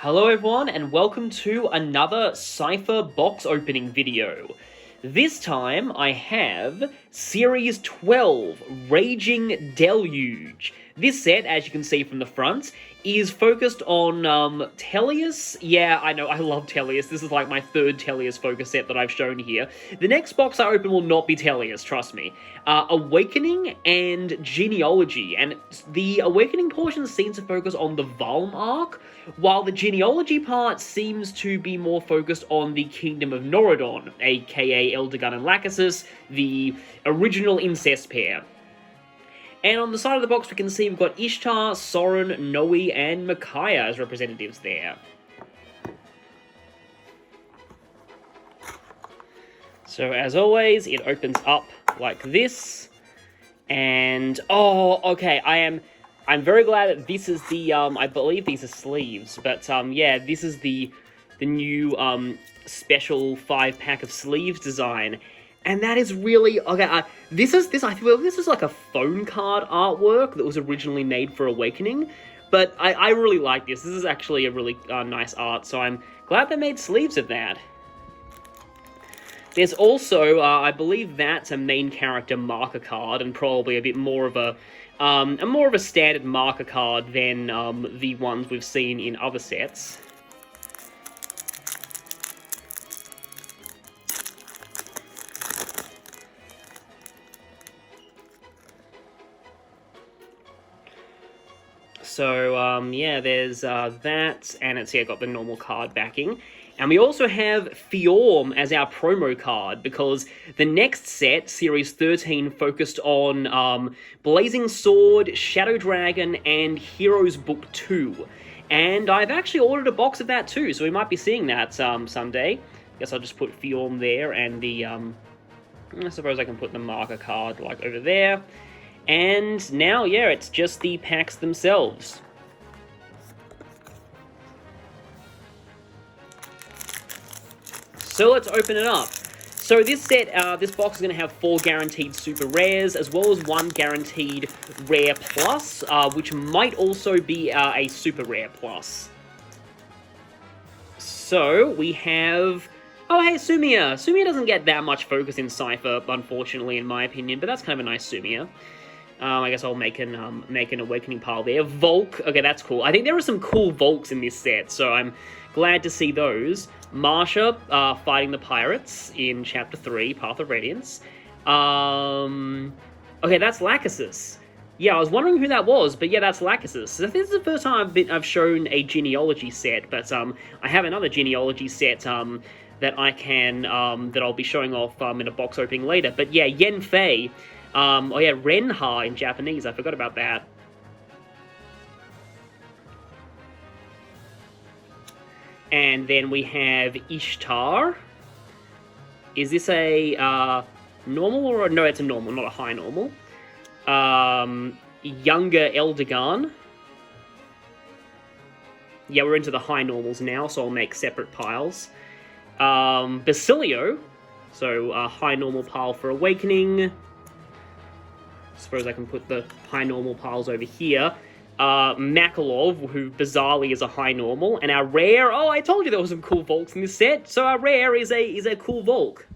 Hello everyone and welcome to another Cipher box opening video. This time I have Series 12, Raging Deluge. This set, as you can see from the front, is focused on Tellius. Yeah, I know, I love Tellius. This is like my third Tellius focus set that I've shown here. The next box I open will not be Tellius, trust me. Awakening and Genealogy, and the Awakening portion seems to focus on the Valm arc, while the Genealogy part seems to be more focused on the Kingdom of Norodon, aka Eldergun and Lachesis, the original incest pair. And on the side of the box we can see we've got Ishtar, Soren, Noe, and Micaiah as representatives there. So as always, it opens up like this, and oh, okay, I'm very glad that this is the, I believe these are sleeves, but yeah, this is the new special 5-pack of sleeves design. And that is really, okay, I feel this is like a phone card artwork that was originally made for Awakening, but I really like this. This is actually a really nice art, so I'm glad they made sleeves of that. There's also, I believe that's a main character marker card, and probably a bit more of a standard marker card than the ones we've seen in other sets. So, yeah, there's that, and it's, yeah, got the normal card backing. And we also have Fjorm as our promo card, because the next set, Series 13, focused on Blazing Sword, Shadow Dragon, and Heroes Book 2. And I've actually ordered a box of that too, so we might be seeing that someday. Guess I'll just put Fjorm there, and the, I suppose I can put the marker card, like, over there. And now, yeah, it's just the packs themselves. So let's open it up. So this set, this box is going to have 4 guaranteed super rares, as well as 1 guaranteed rare plus, which might also be a super rare plus. So we have... Oh, hey, Sumiya! Sumiya doesn't get that much focus in Cipher, unfortunately, in my opinion, but that's kind of a nice Sumiya. I guess I'll make an Awakening pile there. Volk, okay, that's cool. I think there are some cool Volks in this set, so I'm glad to see those. Marsha, fighting the pirates in Chapter 3, Path of Radiance. Okay, that's Lachesis. Yeah, I was wondering who that was, but yeah, that's Lachesis. So this is the first time I've shown a Genealogy set, but I have another Genealogy set that I can, that I'll be showing off in a box opening later. But yeah, Yen Fei. Oh yeah, Renha in Japanese, I forgot about that. And then we have Ishtar. Is this a normal or no? It's a normal, not a high normal. Younger Eldergun. Yeah, we're into the high normals now, so I'll make separate piles. Basilio, so a high normal pile for Awakening. Suppose I can put the high normal piles over here. Makalov, who bizarrely is a high normal, and our rare. Oh, I told you there was some cool Volks in this set. So our rare is a cool Volk.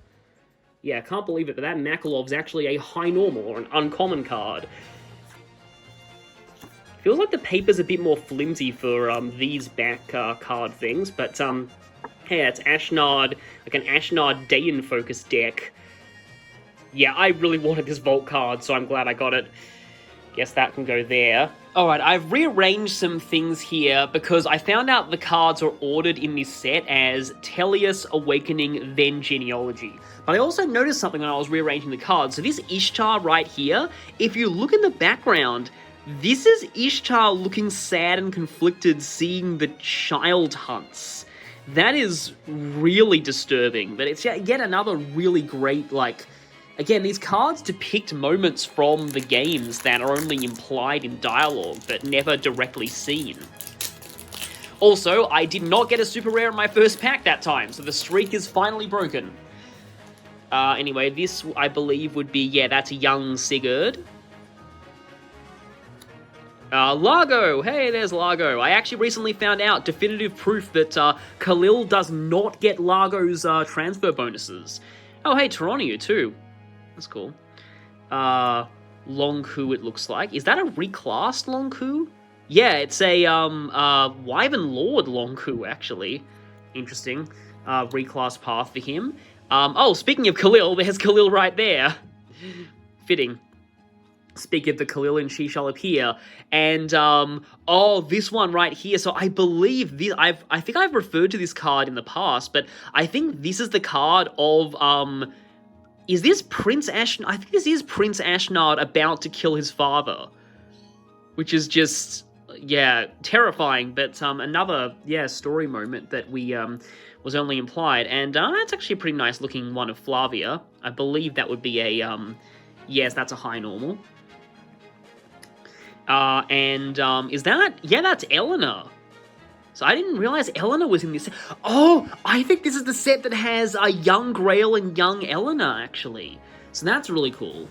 Yeah, I can't believe it, but that Makalov's actually a high normal or an uncommon card. Feels like the paper's a bit more flimsy for these back card things, but hey, it's Ashnard, like an Ashnard Dayan focus deck. Yeah, I really wanted this Vault card, so I'm glad I got it. Guess that can go there. Alright, I've rearranged some things here because I found out the cards are ordered in this set as Tellius, Awakening, then Genealogy. But I also noticed something when I was rearranging the cards. So this Ishtar right here, if you look in the background, this is Ishtar looking sad and conflicted seeing the child hunts. That is really disturbing, but it's yet another really great, like... Again, these cards depict moments from the games that are only implied in dialogue, but never directly seen. Also, I did not get a super rare in my first pack that time, so the streak is finally broken. Anyway, this, I believe, would be, yeah, that's a young Sigurd. Largo! Hey, there's Largo. I actually recently found out definitive proof that Khalil does not get Largo's transfer bonuses. Oh, hey, Taroniu too. That's cool. Longku, it looks like. Is that a reclassed Longku? Yeah, it's a Wyvern Lord Longku, actually. Interesting. Reclass path for him. Oh, speaking of Khalil, there's Khalil right there. Fitting. Speak of the Khalil, and she shall appear. And oh, this one right here. So I believe this. I think I've referred to this card in the past, but I think this is the card of Is this Prince Ashnard? I think this is Prince Ashnard about to kill his father, which is just terrifying. But another story moment that we was only implied, and that's actually a pretty nice looking one of Flavia. I believe that would be a yes, that's a high normal. Is that... Yeah, that's Eleanor. So I didn't realize Eleanor was in this set. Oh, I think this is the set that has a young Grail and young Eleanor, actually. So that's really cool.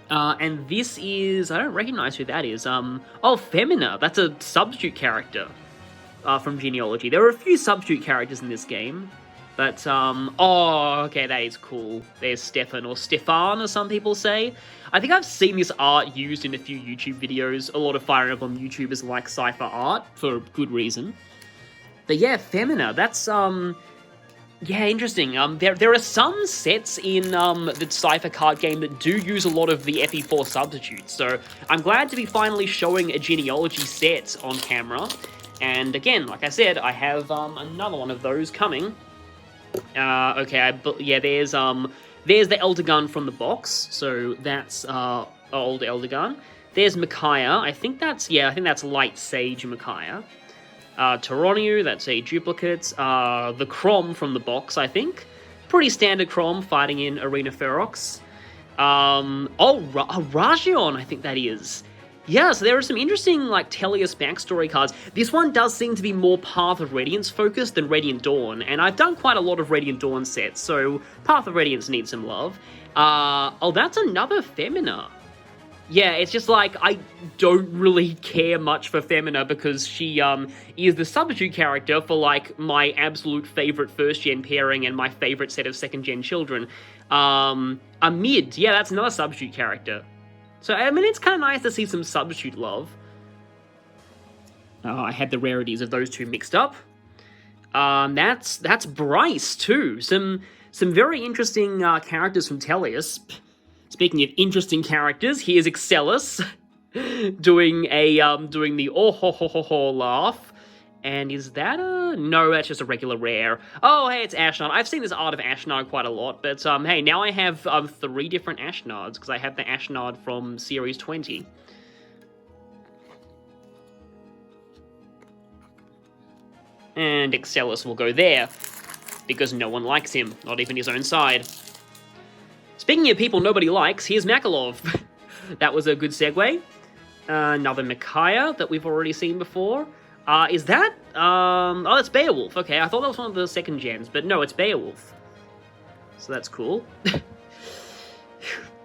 And this is... I don't recognize who that is. Oh, Femina. That's a substitute character from Genealogy. There are a few substitute characters in this game. But, oh, okay, that is cool. There's Stefan, or Stefan, as some people say. I think I've seen this art used in a few YouTube videos. A lot of Fire Emblem YouTubers like Cipher art, for good reason. But yeah, Femina, that's, yeah, interesting. There are some sets in, the Cipher card game that do use a lot of the FE4 substitutes. So, I'm glad to be finally showing a Genealogy set on camera. And again, like I said, I have, another one of those coming. Okay, there's the Elder Gun from the box, so that's old Elder Gun. There's Micaiah. I think that's Light Sage Micaiah. Taroniu, that's a duplicate. The Crom from the box, I think. Pretty standard Crom fighting in Arena Ferox. Rajion, I think that is. Yeah, so there are some interesting, like, Tellius backstory cards. This one does seem to be more Path of Radiance focused than Radiant Dawn, and I've done quite a lot of Radiant Dawn sets, so Path of Radiance needs some love. Oh, that's another Femina. Yeah, it's just like, I don't really care much for Femina because she, is the substitute character for, like, my absolute favorite first-gen pairing and my favorite set of second-gen children. Amid, yeah, that's another substitute character. So, I mean, it's kind of nice to see some substitute love. I had the rarities of those two mixed up. That's Bryce, too. Some very interesting characters from Tellius. Speaking of interesting characters, here's Excellus doing the oh ho ho ho ho laugh. And is that a... No, that's just a regular rare. Oh, hey, it's Ashnard. I've seen this art of Ashnard quite a lot, but, hey, now I have 3 different Ashnards, because I have the Ashnard from Series 20. And Excellus will go there, because no one likes him, not even his own side. Speaking of people nobody likes, here's Makalov. That was a good segue. Another Micaiah that we've already seen before. Is that, oh, it's Beowulf. Okay, I thought that was one of the second gens, but no, it's Beowulf. So that's cool.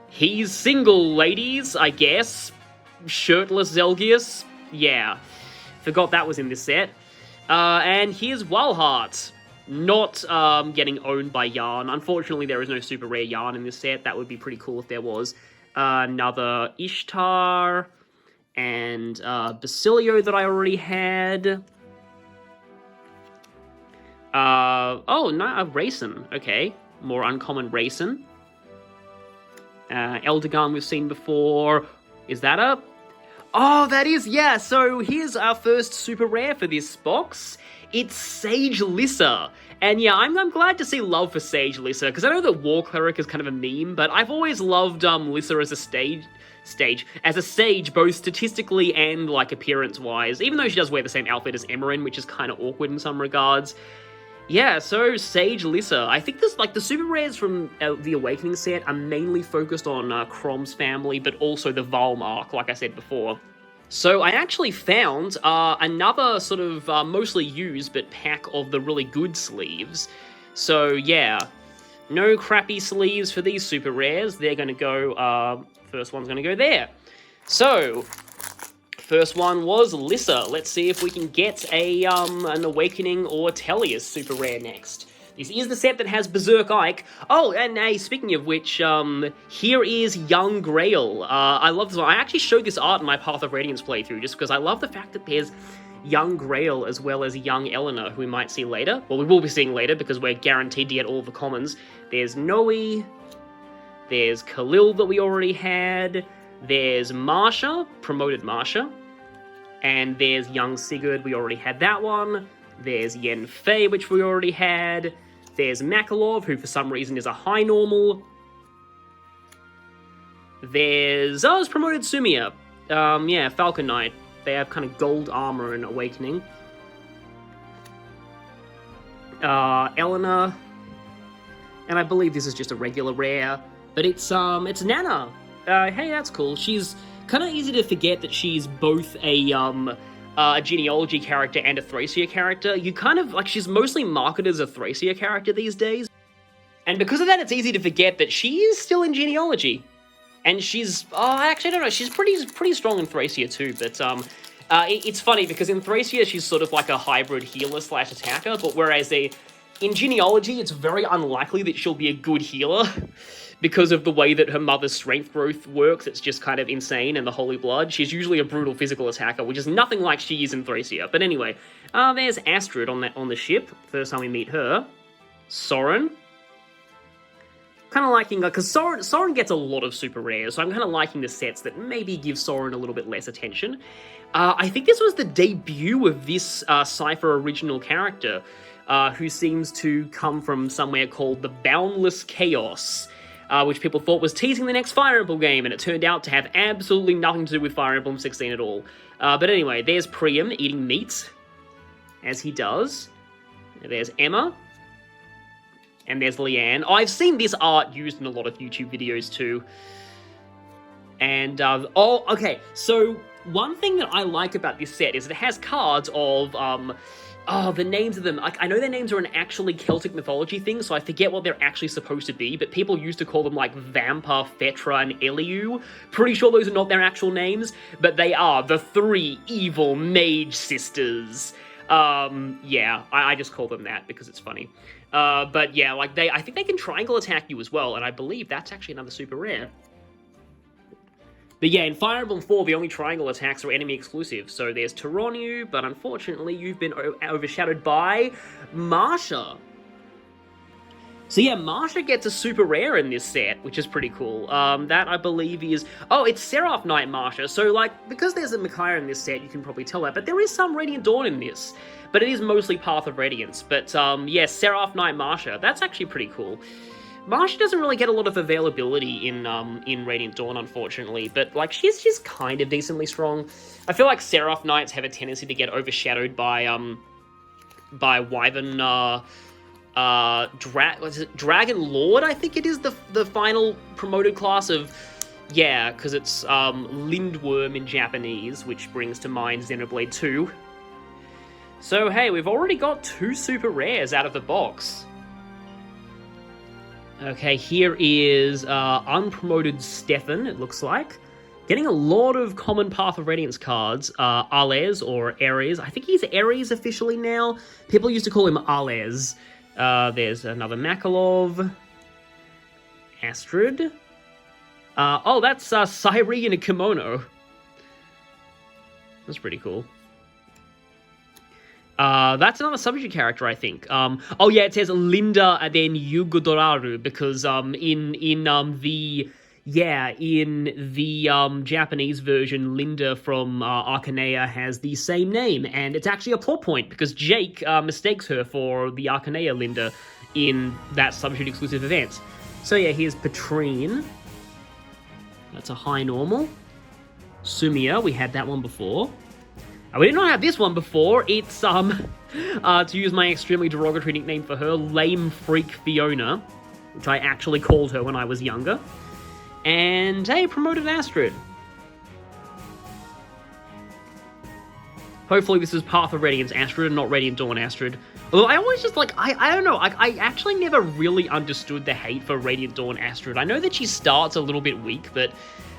He's single, ladies, I guess. Shirtless Zelgius. Yeah. Forgot that was in this set. And here's Walhart. Not, getting owned by Yarn. Unfortunately, there is no super rare Yarn in this set. That would be pretty cool if there was. Another Ishtar. And Basilio that I already had. Oh, no, a Raisin. Okay, more uncommon Raisin. Eldergun we've seen before. Is that a... Oh, that is, yeah. So here's our first super rare for this box. It's Sage Lissa. And yeah, I'm glad to see love for Sage Lissa, because I know that War Cleric is kind of a meme, but I've always loved Lissa as a sage, both statistically and, like, appearance-wise, even though she does wear the same outfit as Emerin, which is kind of awkward in some regards. Yeah, so Sage Lissa. I think this, like, the super rares from the Awakening set are mainly focused on Crom's family, but also the Valm arc, like I said before. So I actually found another sort of mostly used, but pack of the really good sleeves. So yeah, no crappy sleeves for these super rares. They're going to go, first one's going to go there. So, first one was Lissa. Let's see if we can get an Awakening or Tellius super rare next. This is the set that has Berserk Ike. Oh, and hey, speaking of which, here is Young Grail. I love this one. I actually showed this art in my Path of Radiance playthrough, just because I love the fact that there's Young Grail as well as Young Eleanor, who we might see later. Well, we will be seeing later, because we're guaranteed to get all the commons. There's Noe, there's Khalil that we already had, there's Marsha, promoted Marsha, and there's Young Sigurd, we already had that one. There's Yen Fei, which we already had. There's Makalov, who for some reason is a high normal. There's, it's promoted Sumiya. Yeah, Falcon Knight. They have kind of gold armor and Awakening. Eleanor. And I believe this is just a regular rare. But it's Nana. Hey, that's cool. She's kind of easy to forget that she's both a genealogy character and a Thracia character. You kind of, like, she's mostly marketed as a Thracia character these days. And because of that, it's easy to forget that she is still in genealogy. And she's, actually, I don't know, she's pretty strong in Thracia too, but, it's funny, because in Thracia, she's sort of like a hybrid healer / attacker, but whereas in genealogy, it's very unlikely that she'll be a good healer, because of the way that her mother's strength growth works. It's just kind of insane, and the Holy Blood. She's usually a brutal physical attacker, which is nothing like she is in Thracia. But anyway, there's Astrid on the ship. First time we meet her. Soren. Kind of liking, because Soren gets a lot of super rares, so I'm kind of liking the sets that maybe give Soren a little bit less attention. I think this was the debut of this Cipher original character, who seems to come from somewhere called the Boundless Chaos, which people thought was teasing the next Fire Emblem game, and it turned out to have absolutely nothing to do with Fire Emblem 16 at all. But anyway, there's Priam eating meat, as he does. There's Emma. And there's Leanne. I've seen this art used in a lot of YouTube videos too. And, okay, so one thing that I like about this set is it has cards of, the names of them. I know their names are an actually Celtic mythology thing, so I forget what they're actually supposed to be, but people used to call them, like, Vampa, Fetra, and Eliu. Pretty sure those are not their actual names, but they are the 3 evil mage sisters. Yeah, I just call them that because it's funny. But yeah, like, I think they can triangle attack you as well, and I believe that's actually another super rare. But yeah, in Fire Emblem 4, the only triangle attacks are enemy exclusive. So there's Taroniu, but unfortunately you've been overshadowed by Marsha. So yeah, Marsha gets a super rare in this set, which is pretty cool. That, I believe, is... Oh, it's Seraph Knight Marsha. So, like, because there's a Micaiah in this set, you can probably tell that. But there is some Radiant Dawn in this. But it is mostly Path of Radiance. But, yeah, Seraph Knight Marsha. That's actually pretty cool. Marsha doesn't really get a lot of availability in Radiant Dawn, unfortunately, but, like, she's kind of decently strong. I feel like Seraph Knights have a tendency to get overshadowed by Wyvern, Dragon Lord, I think it is the final promoted class of, yeah, because it's, Lindworm in Japanese, which brings to mind Xenoblade 2. So, hey, we've already got 2 super rares out of the box. Okay, here is unpromoted Stefan, it looks like. Getting a lot of common Path of Radiance cards. Ales, or Ares. I think he's Ares officially now. People used to call him Ales. There's another Makalov. Astrid. Oh, that's Sairi in a kimono. That's pretty cool. That's another substitute character, I think. Oh yeah, it says Linda and then Yugodoraru, because in the Japanese version, Linda from Arcanea has the same name, and it's actually a plot point, because Jake mistakes her for the Arcanea Linda in that substitute exclusive event. So yeah, here's Petrine. That's a high normal. Sumiya, we had that one before. We did not have this one before. It's, to use my extremely derogatory nickname for her, Lame Freak Fiona, which I actually called her when I was younger. And, hey, promoted Astrid. Hopefully this is Path of Radiance Astrid and not Radiant Dawn Astrid. Although I always just, like, I don't know, I actually never really understood the hate for Radiant Dawn Astrid. I know that she starts a little bit weak, but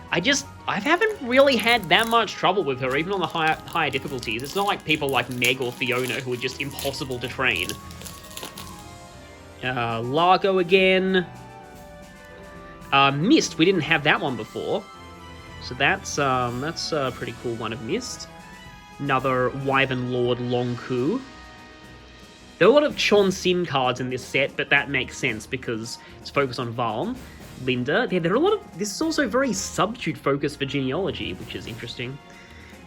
I just, I haven't really had that much trouble with her, even on the higher difficulties. It's not like people like Meg or Fiona who are just impossible to train. Largo again. Mist, we didn't have that one before. So that's a pretty cool one of Mist. Another Wyvern Lord Longku. There are a lot of Chon Sin cards in this set, but that makes sense because it's focused on Valm. Linda. Yeah, there are a lot of... This is also very substitute focused for genealogy, which is interesting.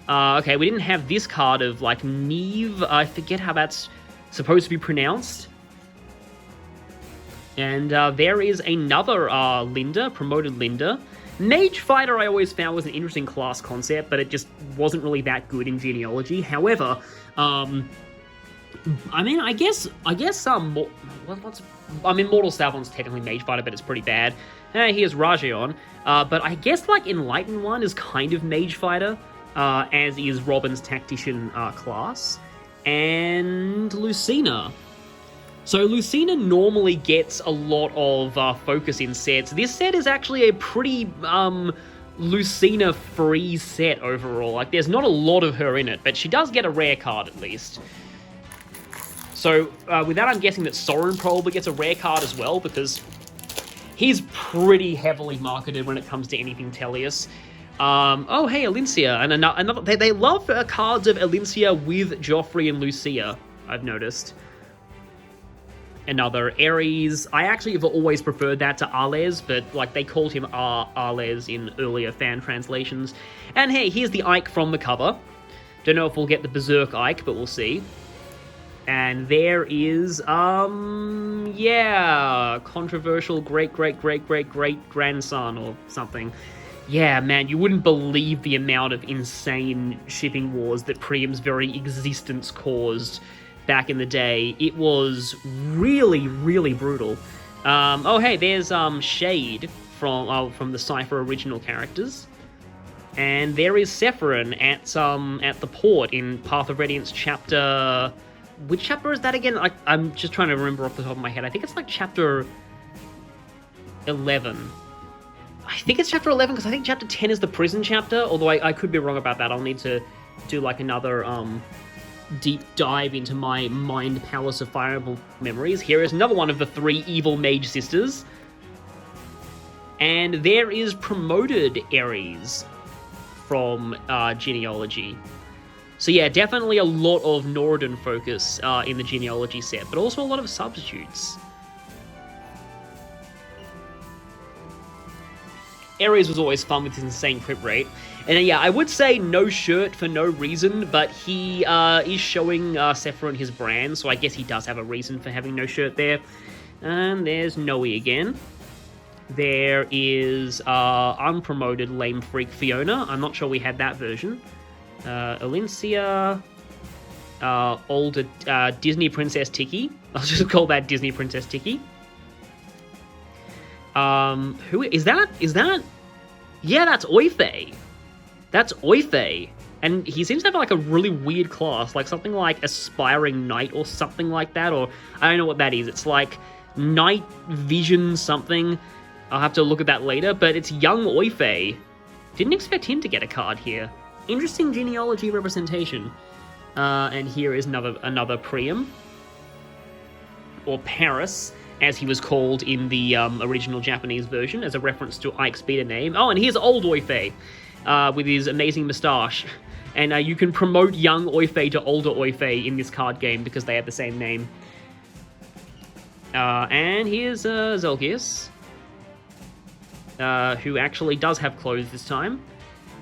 Okay, we didn't have this card of, like, Neve. I forget how that's supposed to be pronounced. And there is another Linda, promoted Linda. Mage Fighter I always found was an interesting class concept, but it just wasn't really that good in genealogy. However, I mean, I guess Immortal Savon's technically Mage Fighter, but it's pretty bad. Here's Rajon. But I guess, like, Enlightened one is kind of Mage Fighter, as is Robin's Tactician class. And Lucina. So Lucina normally gets a lot of focus in sets. This set is actually a pretty Lucina-free set overall. Like, there's not a lot of her in it, but she does get a rare card at least. So, with that, I'm guessing that Soren probably gets a rare card as well, because he's pretty heavily marketed when it comes to anything Tellius. Oh, hey, Elincia. And another they love cards of Elincia with Joffrey and Lucia, I've noticed. Another Ares. I actually have always preferred that to Arles, but, like, they called him Arles in earlier fan translations. And, hey, here's the Ike from the cover. Don't know if we'll get the Berserk Ike, but we'll see. And there is, yeah, controversial great-great-great-great-great-grandson or something. Yeah, man, you wouldn't believe the amount of insane shipping wars that Priam's very existence caused back in the day. It was really, really brutal. Oh, hey, there's Shade from the Cipher original characters. And there is Sephiroth at the port in Path of Radiance chapter... Which chapter is that again? I'm just trying to remember off the top of my head. I think it's like chapter 11. I think it's chapter 11 because I think chapter 10 is the prison chapter, although I could be wrong about that. I'll need to do like another deep dive into my mind palace of fireable memories. Here is another one of the 3 evil mage sisters. And there is promoted Ares from genealogy. So yeah, definitely a lot of Noradin focus in the genealogy set, but also a lot of substitutes. Ares was always fun with his insane crit rate. And yeah, I would say no shirt for no reason, but he is showing Sephiroth his brand, so I guess he does have a reason for having no shirt there. And there's Noe again. There is unpromoted lame freak Fiona. I'm not sure we had that version. Elincia, older Disney Princess Tiki. I'll just call that Disney Princess Tiki. Who is that? Yeah, that's Oife. That's Oife. And he seems to have like a really weird class, like something like Aspiring Knight or something like that, or I don't know what that is. It's like Night Vision something. I'll have to look at that later, but it's young Oife. Didn't expect him to get a card here. Interesting genealogy representation. And here is another Priam. Or Paris, as he was called in the original Japanese version, as a reference to Ike's beta name. Oh, and here's old Oife, with his amazing moustache. And you can promote young Oife to older Oife in this card game because they have the same name. And here's Zelgius, who actually does have clothes this time.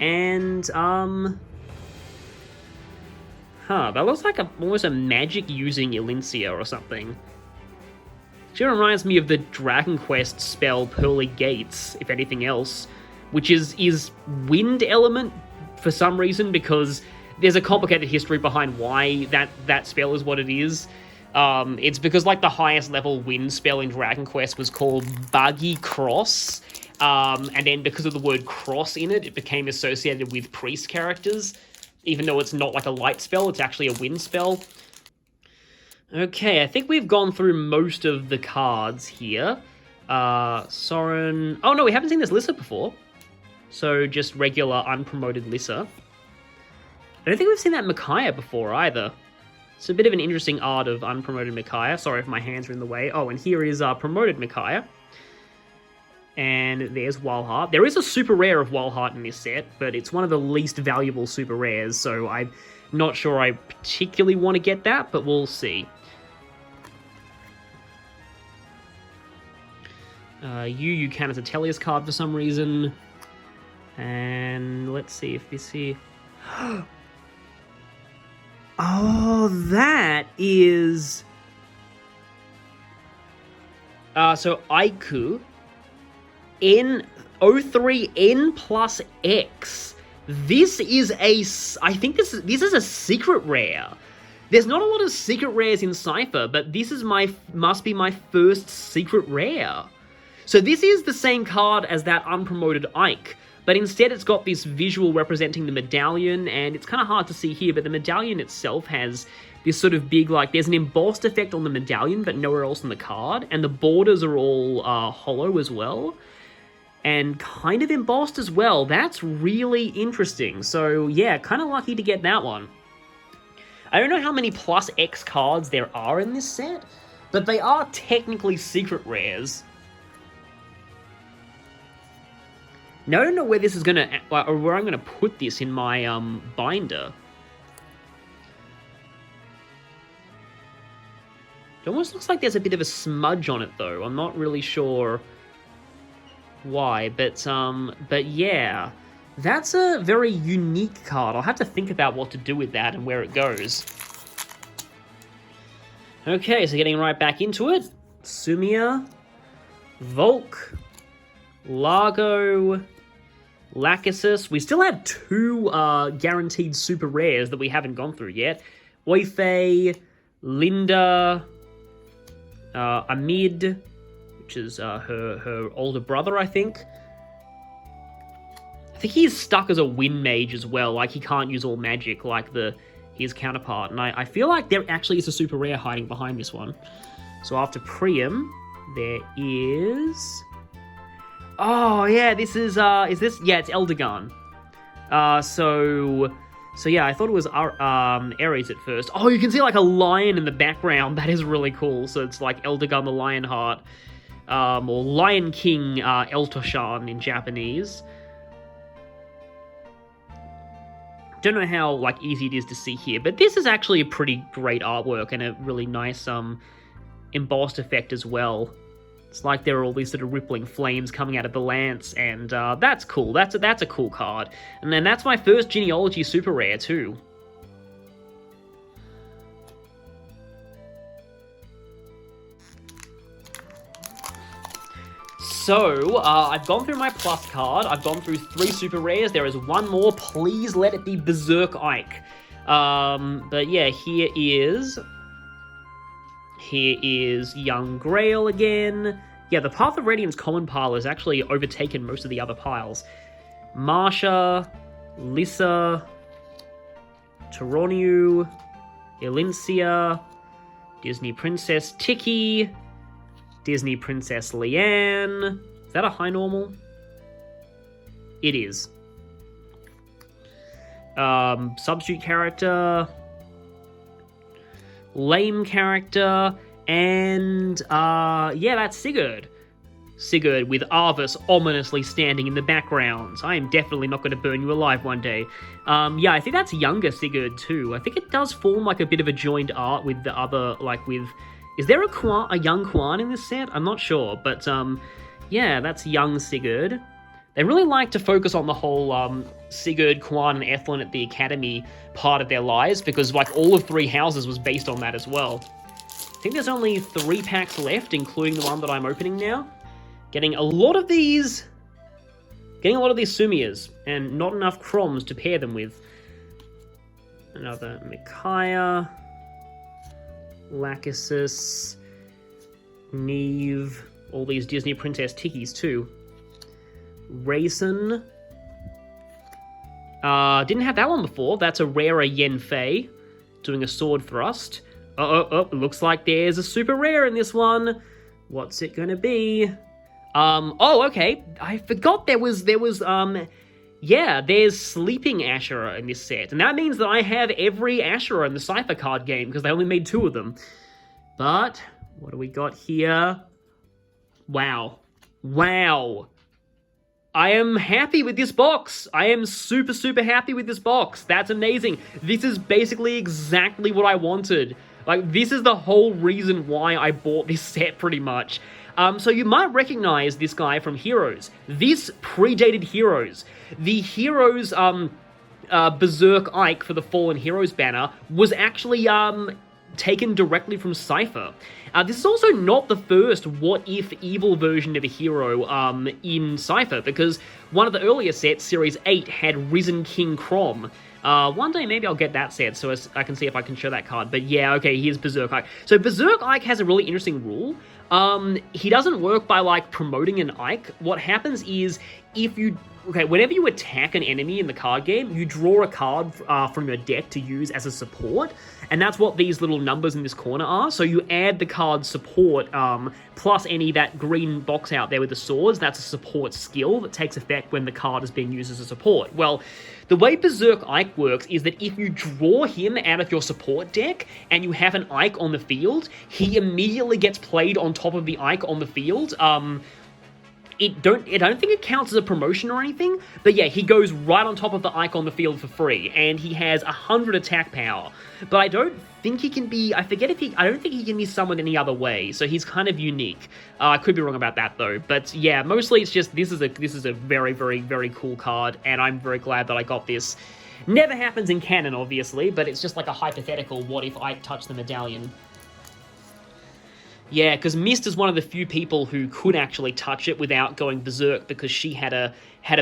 And, that looks like almost a magic-using Elincia or something. She reminds me of the Dragon Quest spell Pearly Gates, if anything else, which is wind element for some reason, because there's a complicated history behind why that spell is what it is. It's because, like, the highest level wind spell in Dragon Quest was called Buggy Cross, and then because of the word cross in it, it became associated with priest characters, even though it's not like a light spell, it's actually a wind spell. Okay, I think we've gone through most of the cards here. Soren... Oh no, we haven't seen this Lissa before. So just regular unpromoted Lissa. I don't think we've seen that Micaiah before either. It's a bit of an interesting art of unpromoted Micaiah. Sorry if my hands are in the way. Oh, and here is promoted Micaiah. And there's Walhart. There is a super rare of Walhart in this set, but it's one of the least valuable super rares, so I'm not sure I particularly want to get that, but we'll see. You count as a Tellius card for some reason. And let's see if this here... Oh, that is... so Aiku... N03N plus X. This is a... I think this is a secret rare. There's not a lot of secret rares in Cipher, but this is must be my first secret rare. So this is the same card as that unpromoted Ike, but instead it's got this visual representing the medallion, and it's kind of hard to see here, but the medallion itself has this sort of big, like, there's an embossed effect on the medallion, but nowhere else on the card, and the borders are all hollow as well, and kind of embossed as well. That's really interesting. So yeah, kind of lucky to get that one. I don't know how many plus X cards there are in this set, but they are technically secret rares. Now I don't know where this is gonna, or where I'm gonna put this in my binder. It almost looks like there's a bit of a smudge on it though. I'm not really sure why, but yeah, that's a very unique card. I'll have to think about what to do with that and where it goes. Okay, so getting right back into it. Sumiya, Volk, Largo, Lachesis. We still have two guaranteed super rares that we haven't gone through yet. Oife, Linda, Amid, which is her older brother, I think. I think he's stuck as a wind mage as well, like he can't use all magic like his counterpart, and I feel like there actually is a super rare hiding behind this one. So after Priam, there is... Oh, yeah, this is this? Yeah, it's Eldegon. So yeah, I thought it was Ares at first. Oh, you can see like a lion in the background. That is really cool. So it's like Eldegon the Lionheart, or Lion King Eltoshan in Japanese. Don't know how like easy it is to see here, but this is actually a pretty great artwork and a really nice embossed effect as well. It's like there are all these sort of rippling flames coming out of the lance, and that's cool. That's a cool card. And then that's my first Genealogy super rare too. So, I've gone through my plus card. I've gone through 3 super rares. There is one more. Please let it be Berserk Ike. But yeah, here is Young Grail again. Yeah, the Path of Radiance common pile has actually overtaken most of the other piles. Marsha, Lissa, Toroniu, Elincia, Disney Princess Tiki, Disney Princess Leanne. Is that a high normal? It is. Substitute character, lame character, and yeah, that's Sigurd. Sigurd with Arvis ominously standing in the background. I am definitely not going to burn you alive one day. Yeah, I think that's younger Sigurd too. I think it does form like a bit of a joined art with the other, like with... Is there a young Quan in this set? I'm not sure, but yeah, that's young Sigurd. They really like to focus on the whole Sigurd, Quan, and Ethlin at the Academy part of their lives, because like all of Three Houses was based on that as well. I think there's only 3 packs left, including the one that I'm opening now. Getting a lot of these Sumiyas, and not enough Chroms to pair them with. Another Micaiah, Lachesis, Neve, all these Disney Princess Tikis too. Raisin. Didn't have that one before. That's a rarer Yen Fei, doing a sword thrust. Oh, looks like there's a super rare in this one. What's it gonna be? Oh, okay. I forgot yeah, there's Sleeping Ashura in this set, and that means that I have every Ashura in the Cipher card game, because they only made 2 of them. But, what do we got here? Wow. Wow. I am happy with this box. I am super, super happy with this box. That's amazing. This is basically exactly what I wanted. Like, this is the whole reason why I bought this set, pretty much. So you might recognize this guy from Heroes. This predated Heroes. The Heroes, Berserk Ike for the Fallen Heroes banner was actually, taken directly from Cipher. This is also not the first what-if evil version of a hero in Cipher, because one of the earlier sets, Series 8, had Risen King Crom. One day maybe I'll get that set so I can see if I can show that card. But yeah, okay, here's Berserk Ike. So Berserk Ike has a really interesting rule. He doesn't work by, like, promoting an Ike. What happens is, whenever you attack an enemy in the card game, you draw a card from your deck to use as a support, and that's what these little numbers in this corner are. So you add the card support, plus that green box out there with the swords. That's a support skill that takes effect when the card is being used as a support. Well, the way Berserk Ike works is that if you draw him out of your support deck and you have an Ike on the field, he immediately gets played on top of the Ike on the field. I don't think it counts as a promotion or anything, but yeah, he goes right on top of the Ike on the field for free, and he has 100 attack power. But I don't think he can be, I don't think he can be summoned any other way, so he's kind of unique. I could be wrong about that though, but yeah, mostly it's just, this is a very, very, very cool card, and I'm very glad that I got this. Never happens in canon, obviously, but it's just like a hypothetical, what if Ike touched the medallion? Yeah, because Mist is one of the few people who could actually touch it without going berserk, because she had a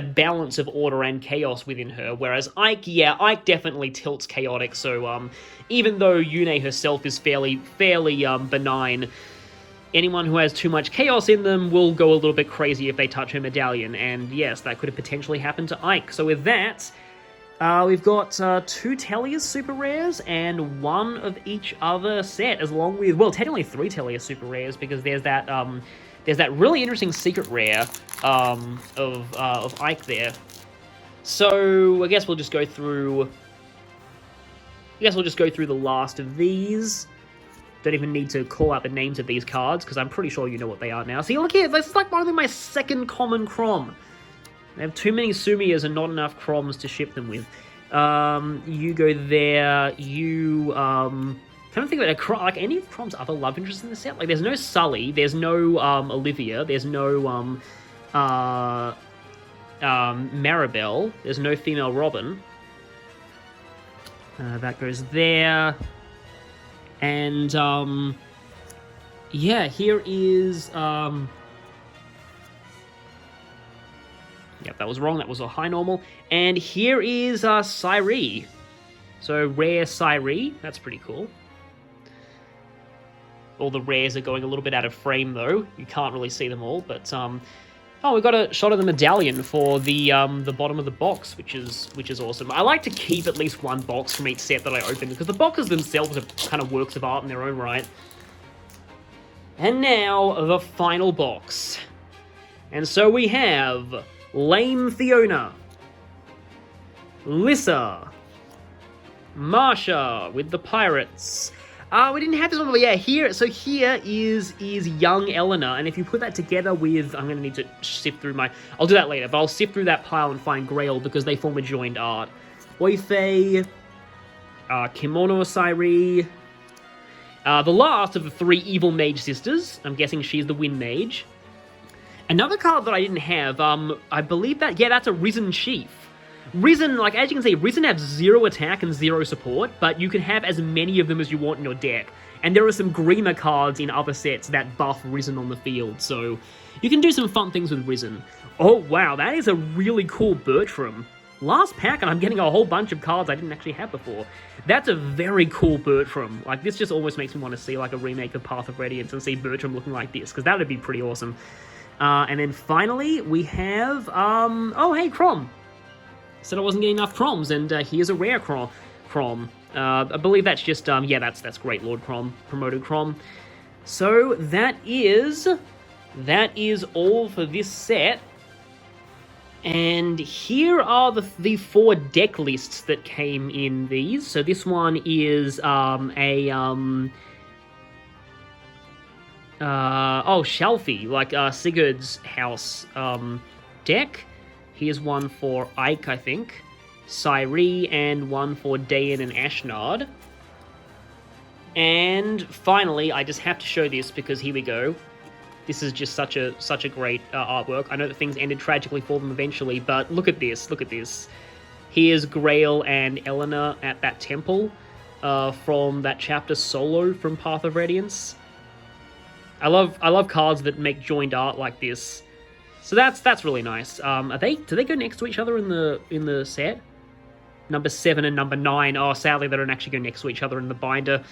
balance of order and chaos within her, whereas Ike definitely tilts chaotic, so even though Yune herself is fairly benign, anyone who has too much chaos in them will go a little bit crazy if they touch her medallion, and yes, that could have potentially happened to Ike. So with that, we've got 2 Tellius super rares and 1 of each other set, as long with, well, technically 3 Tellius super rares, because there's that really interesting secret rare of Ike there. So I guess we'll just go through. The last of these. Don't even need to call out the names of these cards, because I'm pretty sure you know what they are now. See, look here, this is like only my 2nd common Crom. I have too many Sumiyas and not enough Croms to ship them with. You go there. You, trying to think about like any of Crom's other love interests in the set. Like, there's no Sully, there's no Olivia, there's no Maribel, there's no female Robin. That goes there. And, yeah, here is, yep, that was wrong. That was a high normal. And here is Cyrie. So rare Cyrie. That's pretty cool. All the rares are going a little bit out of frame, though. You can't really see them all. But oh, we got a shot of the medallion for the bottom of the box, which is awesome. I like to keep at least 1 box from each set that I open, because the boxes themselves are kind of works of art in their own right. And now the final box. And so we have Lame Fiona, Lissa, Marsha with the pirates. We didn't have this one, but yeah, here is young Eleanor, and if you put that together with, I'm going to need to sift through I'll do that later, but I'll sift through that pile and find Grail, because they form a joined art. Oife, Kimono Cyrie, the last of the 3 evil mage sisters. I'm guessing she's the Wind Mage. Another card that I didn't have, I believe that, yeah, that's a Risen Chief. Risen, like, as you can see, Risen have 0 attack and 0 support, but you can have as many of them as you want in your deck. And there are some greener cards in other sets that buff Risen on the field, so you can do some fun things with Risen. Oh, wow, that is a really cool Bertram. Last pack, and I'm getting a whole bunch of cards I didn't actually have before. That's a very cool Bertram. Like, this just almost makes me want to see, like, a remake of Path of Radiance and see Bertram looking like this, because that would be pretty awesome. And then finally, we have, oh, hey, Crom. Said I wasn't getting enough Croms, and here's a rare Crom. I believe that's just, yeah, that's Great Lord Crom, promoted Crom. So that is that is all for this set. And here are the 4 deck lists that came in these. So this one is Shelfie, like Sigurd's house deck. Here's one for Ike, I think, Cyree, and one for Dayan and Ashnard. And finally, I just have to show this because here we go. This is just such a great artwork. I know that things ended tragically for them eventually, but look at this, look at this. Here's Grail and Eleanor at that temple from that chapter solo from Path of Radiance. I love cards that make joined art like this. So that's really nice. Do they go next to each other in the set? Number 7 and number 9. Oh, sadly they don't actually go next to each other in the binder,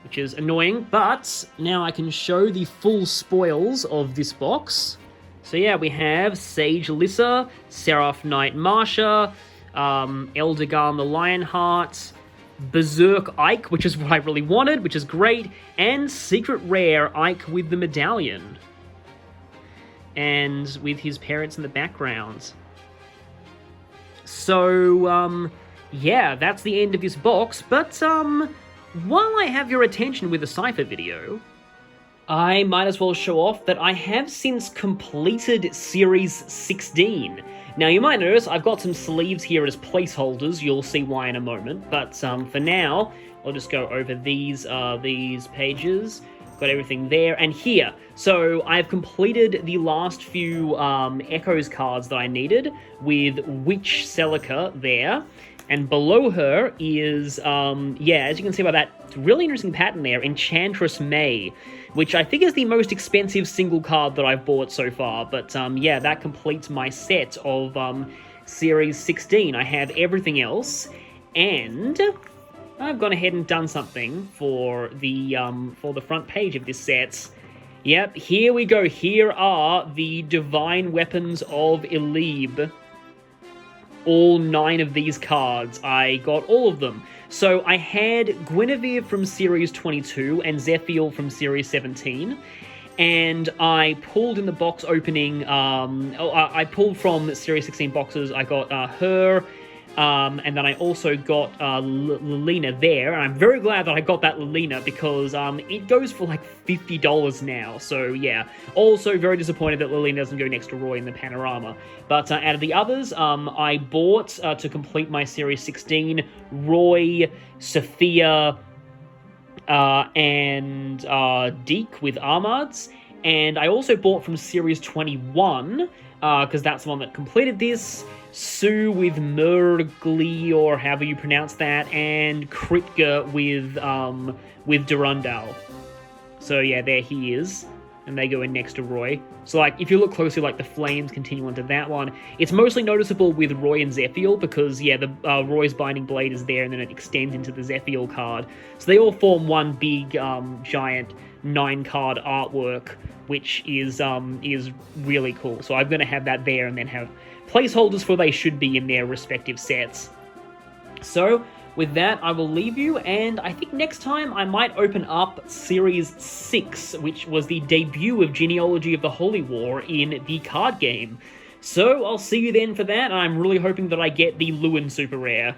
which is annoying, but now I can show the full spoils of this box. So yeah, we have Sage Lissa, Seraph Knight Marsha, Eldegarn the Lionheart, Berserk Ike, which is what I really wanted, which is great, and Secret Rare Ike with the medallion. And with his parents in the background. So, yeah, that's the end of this box, but, while I have your attention with the Cipher video, I might as well show off that I have since completed Series 16. Now, you might notice I've got some sleeves here as placeholders. You'll see why in a moment. But for now, I'll just go over these pages. Got everything there and here. So I've completed the last few Echoes cards that I needed with Witch Celica there. And below her is, yeah, as you can see by that really interesting pattern there, Enchantress May, which I think is the most expensive single card that I've bought so far. But yeah, that completes my set of Series 16. I have everything else, and I've gone ahead and done something for the front page of this set. Yep, here we go. Here are the Divine Weapons of Eleb. All 9 of these cards. I got all of them. So I had Guinevere from Series 22 and Zephiel from Series 17. And I pulled in the box opening, I pulled from Series 16 boxes. I got her, and then I also got Lucina there. And I'm very glad that I got that Lucina because it goes for like $50 now. So yeah, also very disappointed that Lucina doesn't go next to Roy in the Panorama. But out of the others, I bought, to complete my Series 16, Roy, Sophia, and Deke with Armads. And I also bought from Series 21, because that's the one that completed this, Sue with Murgli, or however you pronounce that, and Kritka with Durandal. So yeah, there he is. And they go in next to Roy. So like, if you look closely, like the flames continue onto that one. It's mostly noticeable with Roy and Zephiel because yeah, the Roy's Binding Blade is there and then it extends into the Zephiel card. So they all form one big giant 9-card artwork, which is really cool. So I'm gonna have that there and then have placeholders for they should be in their respective sets. So with that, I will leave you, and I think next time I might open up Series 6, which was the debut of Genealogy of the Holy War in the card game. So I'll see you then for that, and I'm really hoping that I get the Lewin Super Rare.